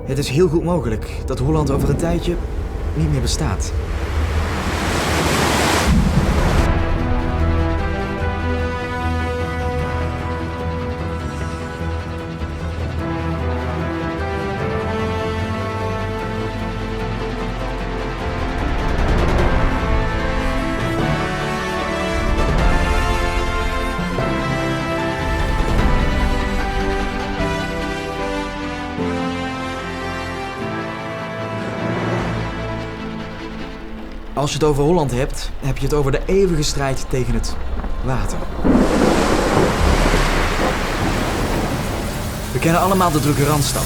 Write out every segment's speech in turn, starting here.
Het is heel goed mogelijk dat Holland over een tijdje niet meer bestaat. Als je het over Holland hebt, heb je het over de eeuwige strijd tegen het water. We kennen allemaal de drukke Randstad.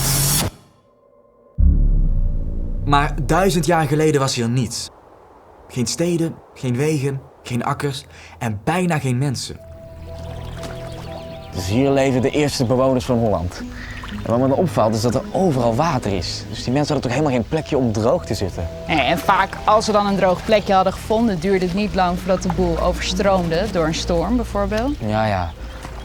Maar 1000 jaar geleden was hier niets. Geen steden, geen wegen, geen akkers en bijna geen mensen. Dus hier leven de eerste bewoners van Holland. En wat me opvalt is dat er overal water is. Dus die mensen hadden toch helemaal geen plekje om droog te zitten. En vaak, als ze dan een droog plekje hadden gevonden, duurde het niet lang voordat de boel overstroomde door een storm bijvoorbeeld. Ja.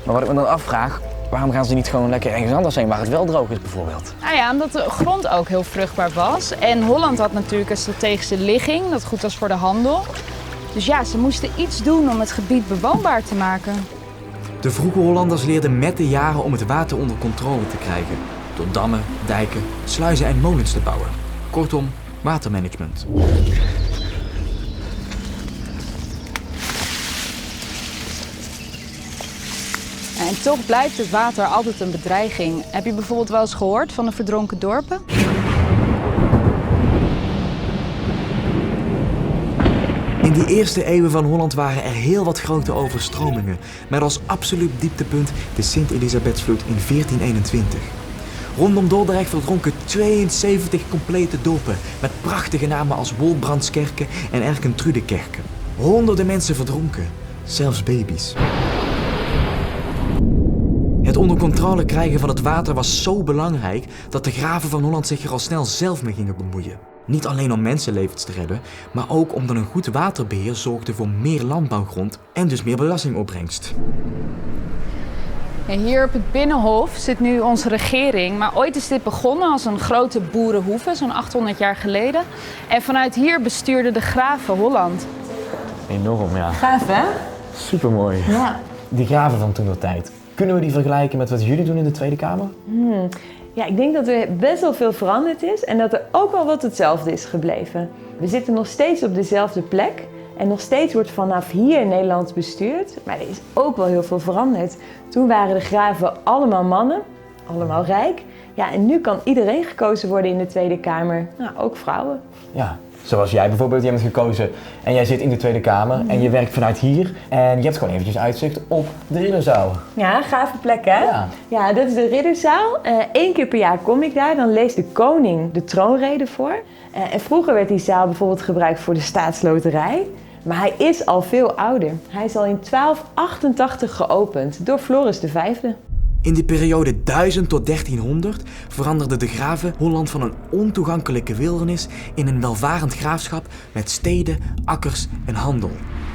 Maar wat ik me dan afvraag, waarom gaan ze niet gewoon lekker ergens anders heen waar het wel droog is bijvoorbeeld? Nou ja, omdat de grond ook heel vruchtbaar was. En Holland had natuurlijk een strategische ligging, dat goed was voor de handel. Dus ja, ze moesten iets doen om het gebied bewoonbaar te maken. De vroege Hollanders leerden met de jaren om het water onder controle te krijgen. Door dammen, dijken, sluizen en molens te bouwen. Kortom, watermanagement. En toch blijft het water altijd een bedreiging. Heb je bijvoorbeeld wel eens gehoord van de verdronken dorpen? In die eerste eeuwen van Holland waren er heel wat grote overstromingen, met als absoluut dieptepunt de Sint-Elisabethsvloed in 1421. Rondom Dordrecht verdronken 72 complete dorpen met prachtige namen als Wolbrandskerke en Erkentrudekerke. Honderden mensen verdronken, zelfs baby's. Het onder controle krijgen van het water was zo belangrijk dat de graven van Holland zich er al snel zelf mee gingen bemoeien. Niet alleen om mensenlevens te redden, maar ook omdat een goed waterbeheer zorgde voor meer landbouwgrond en dus meer belastingopbrengst. Ja, hier op het Binnenhof zit nu onze regering, maar ooit is dit begonnen als een grote boerenhoeve, zo'n 800 jaar geleden. En vanuit hier bestuurden de graven Holland. Enorm, ja. Gaaf, hè? Supermooi. Ja. Die graven van toentertijd, kunnen we die vergelijken met wat jullie doen in de Tweede Kamer? Ja, ik denk dat er best wel veel veranderd is en dat er ook wel wat hetzelfde is gebleven. We zitten nog steeds op dezelfde plek en nog steeds wordt vanaf hier Nederland bestuurd. Maar er is ook wel heel veel veranderd. Toen waren de graven allemaal mannen, allemaal rijk. Ja, en nu kan iedereen gekozen worden in de Tweede Kamer, nou, ook vrouwen. Ja, zoals jij bijvoorbeeld, jij bent gekozen en jij zit in de Tweede Kamer en je werkt vanuit hier. En je hebt gewoon eventjes uitzicht op de Ridderzaal. Ja, gave plek hè? Ja. Ja, dat is de Ridderzaal. 1 keer per jaar kom ik daar, dan leest de koning de troonrede voor. En vroeger werd die zaal bijvoorbeeld gebruikt voor de staatsloterij. Maar hij is al veel ouder. Hij is al in 1288 geopend door Floris V. In de periode 1000 tot 1300 veranderde de graven Holland van een ontoegankelijke wildernis in een welvarend graafschap met steden, akkers en handel.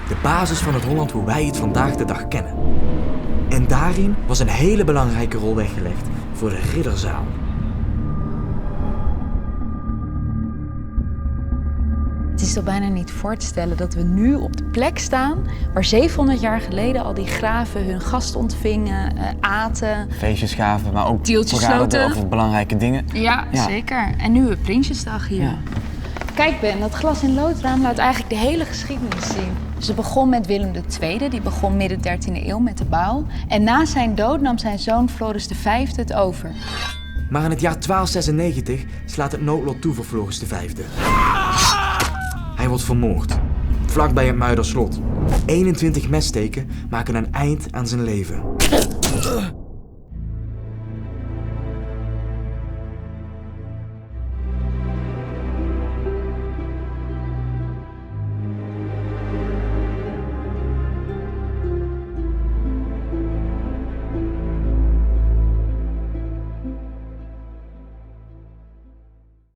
De basis van het Holland hoe wij het vandaag de dag kennen. En daarin was een hele belangrijke rol weggelegd voor de Ridderzaal. Het is toch bijna niet voor te stellen dat we nu op de plek staan waar 700 jaar geleden al die graven hun gast ontvingen, aten. Feestjes gaven, maar ook Deeltjes vergaderden sloten. over belangrijke dingen. Ja, zeker. En nu een Prinsjesdag hier. Ja. Kijk Ben, dat glas- in loodraam laat eigenlijk de hele geschiedenis zien. Dus het begon met Willem II, die begon midden 13e eeuw met de bouw. En na zijn dood nam zijn zoon Floris V het over. Maar in het jaar 1296 slaat het noodlot toe voor Floris V. Hij wordt vermoord, vlakbij het Muiderslot. 21 messteken maken een eind aan zijn leven.